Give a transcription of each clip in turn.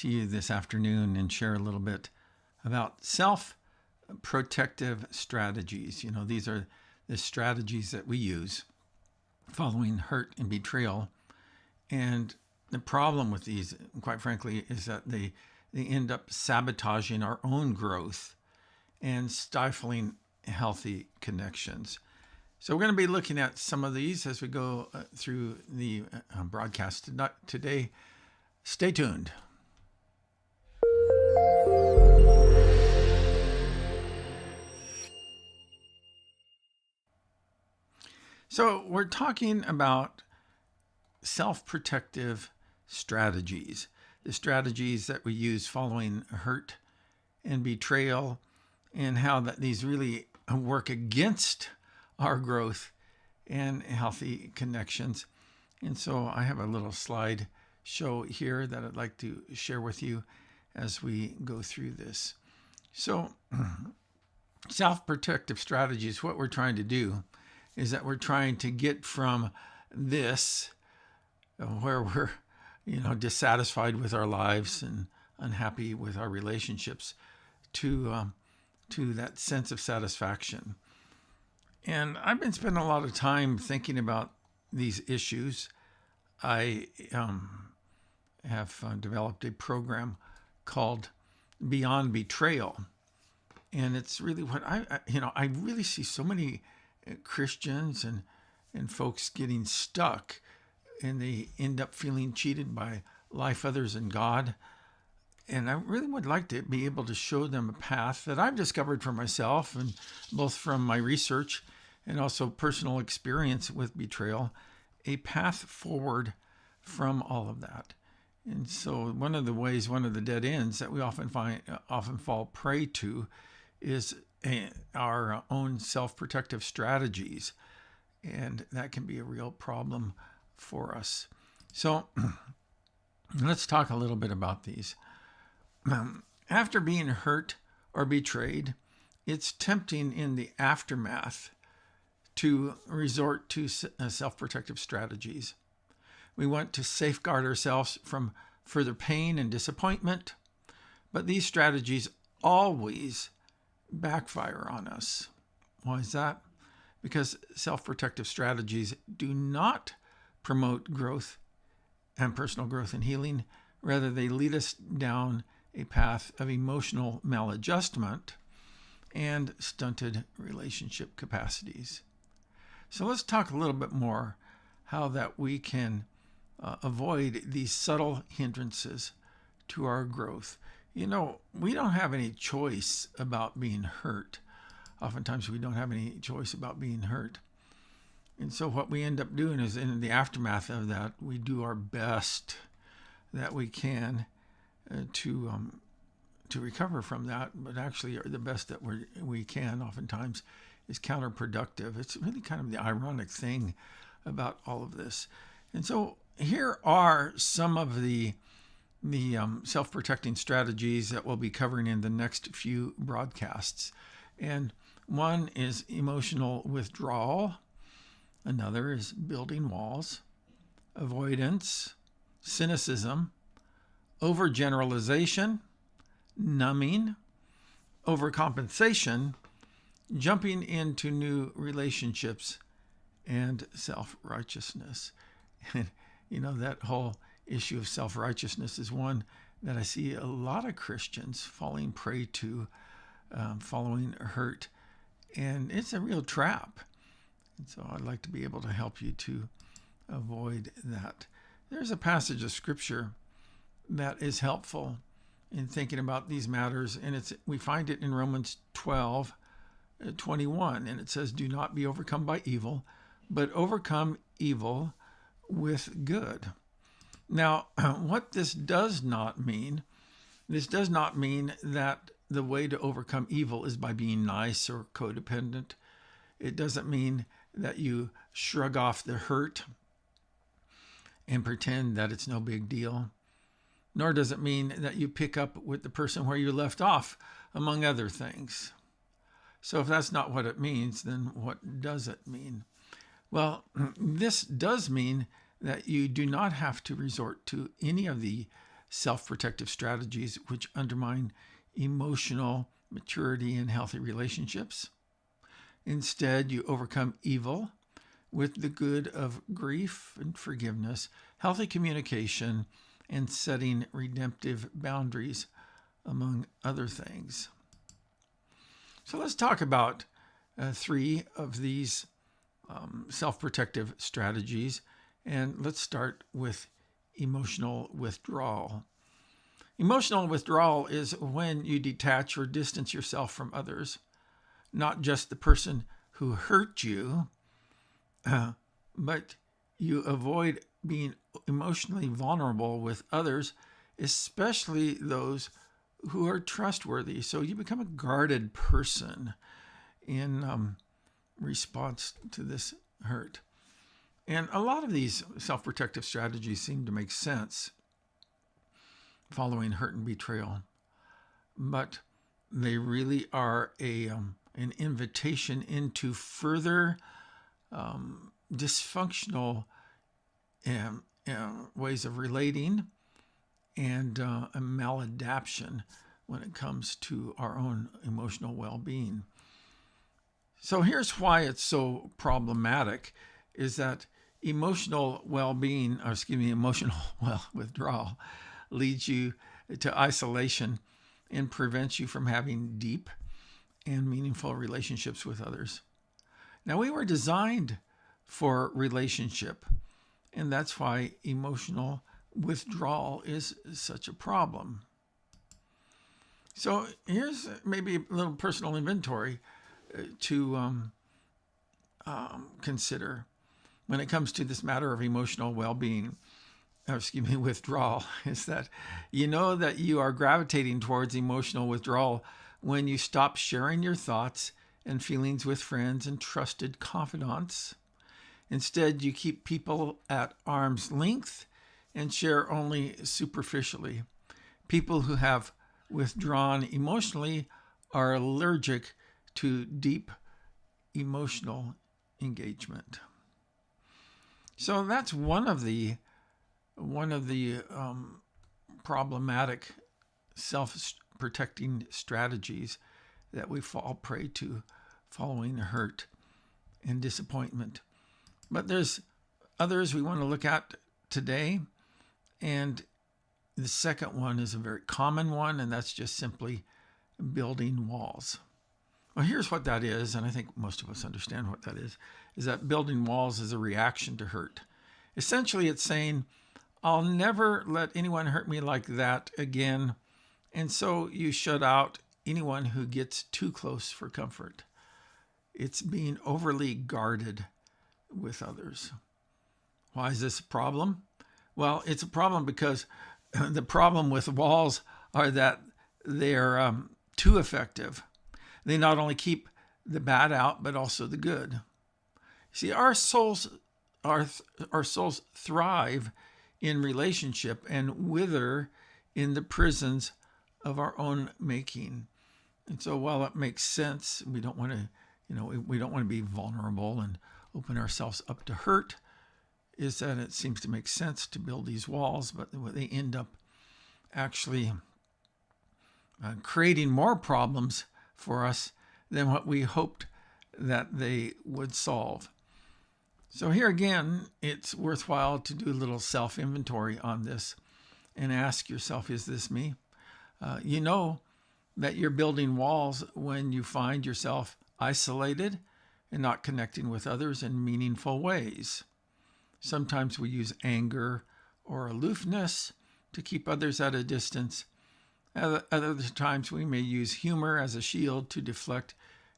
to you this afternoon and share a little bit about self-protective strategies. These are the strategies that we use following hurt and betrayal. And the problem with these, quite frankly, is that they end up sabotaging our own growth and stifling healthy connections. So we're going to be looking at some of these as we go through the broadcast today. Stay tuned. So we're talking about self-protective strategies, the strategies that we use following hurt and betrayal, and how that these really work against our growth and healthy connections. And so I have a little slide show here that I'd like to share with you as we go through this. So self-protective strategies, what we're trying to do is that we're trying to get from this where we're dissatisfied with our lives and unhappy with our relationships to that sense of satisfaction. And I've been spending a lot of time thinking about these issues. I have developed a program called Beyond Betrayal. And it's really what I really see so many Christians and folks getting stuck, and they end up feeling cheated by life, others, and God. And I really would like to be able to show them a path that I've discovered for myself, and both from my research and also personal experience with betrayal, a path forward from all of that. And so one of the dead ends that we often fall prey to is our own self-protective strategies. And that can be a real problem for us. So let's talk a little bit about these. After being hurt or betrayed, it's tempting in the aftermath to resort to self-protective strategies. We want to safeguard ourselves from further pain and disappointment, but these strategies always backfire on us. Why is that? Because self-protective strategies do not promote growth and personal growth and healing. Rather, they lead us down a path of emotional maladjustment and stunted relationship capacities. So let's talk a little bit more how that we can avoid these subtle hindrances to our growth. We don't have any choice about being hurt. Oftentimes we don't have any choice about being hurt. And so what we end up doing is in the aftermath of that, we do our best that we can to recover from that, but actually the best that we can oftentimes is counterproductive. It's really kind of the ironic thing about all of this. And so here are some of the self-protecting strategies that we'll be covering in the next few broadcasts. And one is emotional withdrawal. Another is building walls, avoidance, cynicism, overgeneralization, numbing, overcompensation, jumping into new relationships, and self-righteousness. And that whole issue of self-righteousness is one that I see a lot of Christians falling prey to, following hurt, and it's a real trap. And so I'd like to be able to help you to avoid that. There's a passage of scripture that is helpful in thinking about these matters, and we find it in Romans 12:21, and it says, "Do not be overcome by evil, but overcome evil with good." Now, what this does not mean that the way to overcome evil is by being nice or codependent. It doesn't mean that you shrug off the hurt and pretend that it's no big deal. Nor does it mean that you pick up with the person where you left off, among other things. So if that's not what it means, then what does it mean? Well, this does mean that you do not have to resort to any of the self-protective strategies which undermine emotional maturity and healthy relationships. Instead, you overcome evil with the good of grief and forgiveness, healthy communication, and setting redemptive boundaries, among other things. So let's talk about 3 of these self-protective strategies, and let's start with emotional withdrawal. Emotional withdrawal is when you detach or distance yourself from others, not just the person who hurt you, but you avoid being emotionally vulnerable with others, especially those who are trustworthy. So you become a guarded person in response to this hurt. And a lot of these self-protective strategies seem to make sense following hurt and betrayal, but they really are an invitation into further dysfunctional ways of relating and a maladaption when it comes to our own emotional well-being. So here's why it's so problematic, is that emotional withdrawal leads you to isolation and prevents you from having deep and meaningful relationships with others. Now, we were designed for relationship, and that's why emotional withdrawal is such a problem. So here's maybe a little personal inventory to consider when it comes to this matter of emotional well-being, withdrawal, is that you know that you are gravitating towards emotional withdrawal when you stop sharing your thoughts and feelings with friends and trusted confidants. Instead, you keep people at arm's length and share only superficially. People who have withdrawn emotionally are allergic to deep emotional engagement. So that's one of the problematic self-protecting strategies that we fall prey to following hurt and disappointment. But there's others we want to look at today, and the second one is a very common one, and that's just simply building walls. Well, here's what that is, and I think most of us understand what that is that building walls is a reaction to hurt. Essentially, it's saying, I'll never let anyone hurt me like that again, and so you shut out anyone who gets too close for comfort. It's being overly guarded with others. Why is this a problem? Well, it's a problem because the problem with walls are that they're too effective. They not only keep the bad out, but also the good. See, our souls thrive in relationship and wither in the prisons of our own making. And so while it makes sense, we don't want to be vulnerable and open ourselves up to hurt, is that it seems to make sense to build these walls, but they end up actually creating more problems for us than what we hoped that they would solve. So here again, it's worthwhile to do a little self-inventory on this and ask yourself, is this me? You know that you're building walls when you find yourself isolated and not connecting with others in meaningful ways. Sometimes we use anger or aloofness to keep others at a distance. Other times we may use humor as a shield to deflect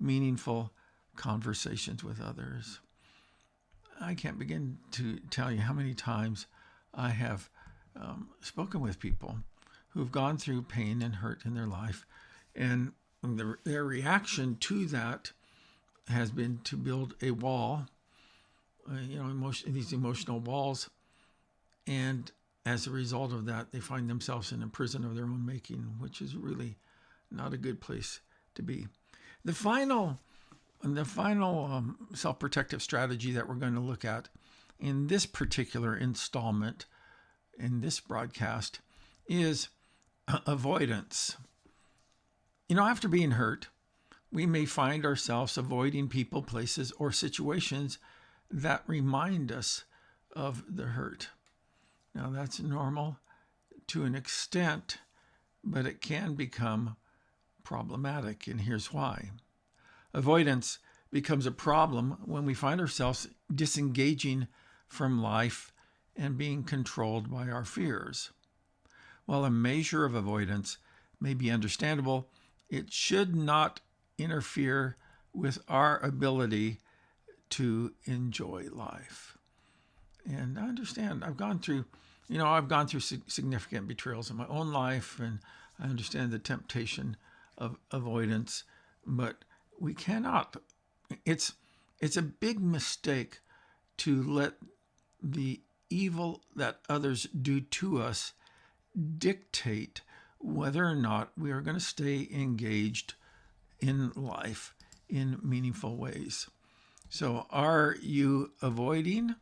meaningful conversations with others. I can't begin to tell you how many times I have spoken with people who've gone through pain and hurt in their life, and their reaction to that has been to build a wall, these emotional walls, and as a result of that, they find themselves in a prison of their own making, which is really not a good place to be. The final self-protective strategy that we're going to look at in this particular installment, in this broadcast, is avoidance. After being hurt, we may find ourselves avoiding people, places, or situations that remind us of the hurt. Now, that's normal to an extent, but it can become problematic, and here's why. Avoidance becomes a problem when we find ourselves disengaging from life and being controlled by our fears. While a measure of avoidance may be understandable, it should not interfere with our ability to enjoy life. And I understand, I've gone through significant betrayals in my own life, and I understand the temptation of avoidance, but we cannot. It's a big mistake to let the evil that others do to us dictate whether or not we are going to stay engaged in life in meaningful ways. So are you avoiding?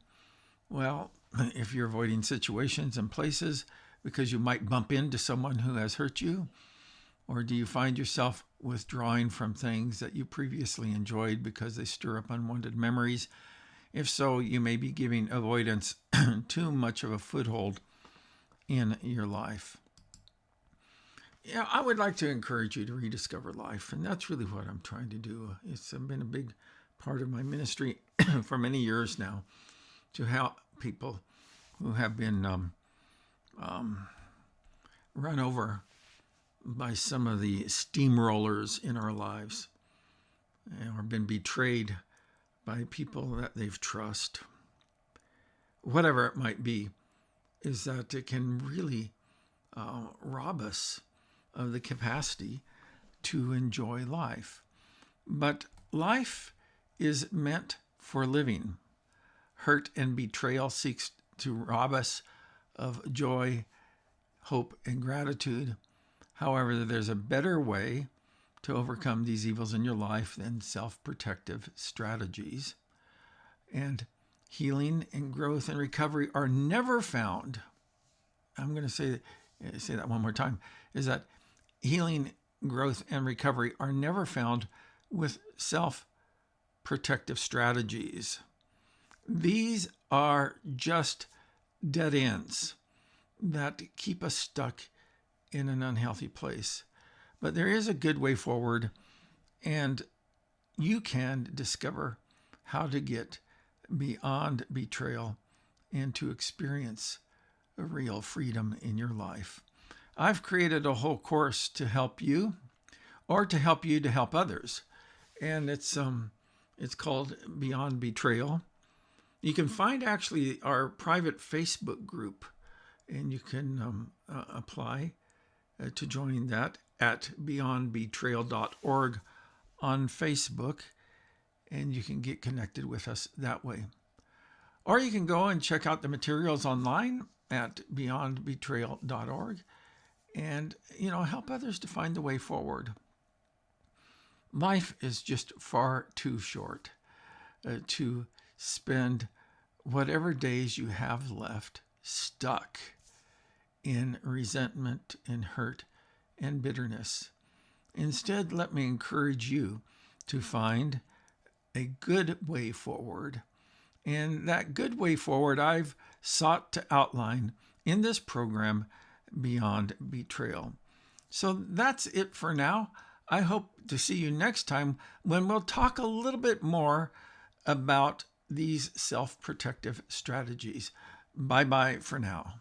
Well, if you're avoiding situations and places because you might bump into someone who has hurt you, or do you find yourself withdrawing from things that you previously enjoyed because they stir up unwanted memories? If so, you may be giving avoidance too much of a foothold in your life. I would like to encourage you to rediscover life, and that's really what I'm trying to do. It's been a big part of my ministry for many years now, to help people who have been run over by some of the steamrollers in our lives, or been betrayed by people that they've trusted. Whatever it might be, is that it can really rob us of the capacity to enjoy life. But life is meant for living. Hurt and betrayal seeks to rob us of joy, hope, and gratitude. However, there's a better way to overcome these evils in your life than self-protective strategies. And healing and growth and recovery are never found. I'm going to say that one more time, is that healing, growth, and recovery are never found with self-protective strategies. These are just dead ends that keep us stuck in an unhealthy place. But there is a good way forward, and you can discover how to get beyond betrayal and to experience a real freedom in your life. I've created a whole course to help you, or to help you to help others, and it's called Beyond Betrayal. You can find actually our private Facebook group, and you can apply to join that at beyondbetrayal.org on Facebook, and you can get connected with us that way. Or you can go and check out the materials online at beyondbetrayal.org and, help others to find the way forward. Life is just far too short to spend whatever days you have left stuck in resentment and hurt and bitterness. Instead, let me encourage you to find a good way forward. And that good way forward I've sought to outline in this program, Beyond Betrayal. So that's it for now. I hope to see you next time when we'll talk a little bit more about these self-protective strategies. Bye-bye for now.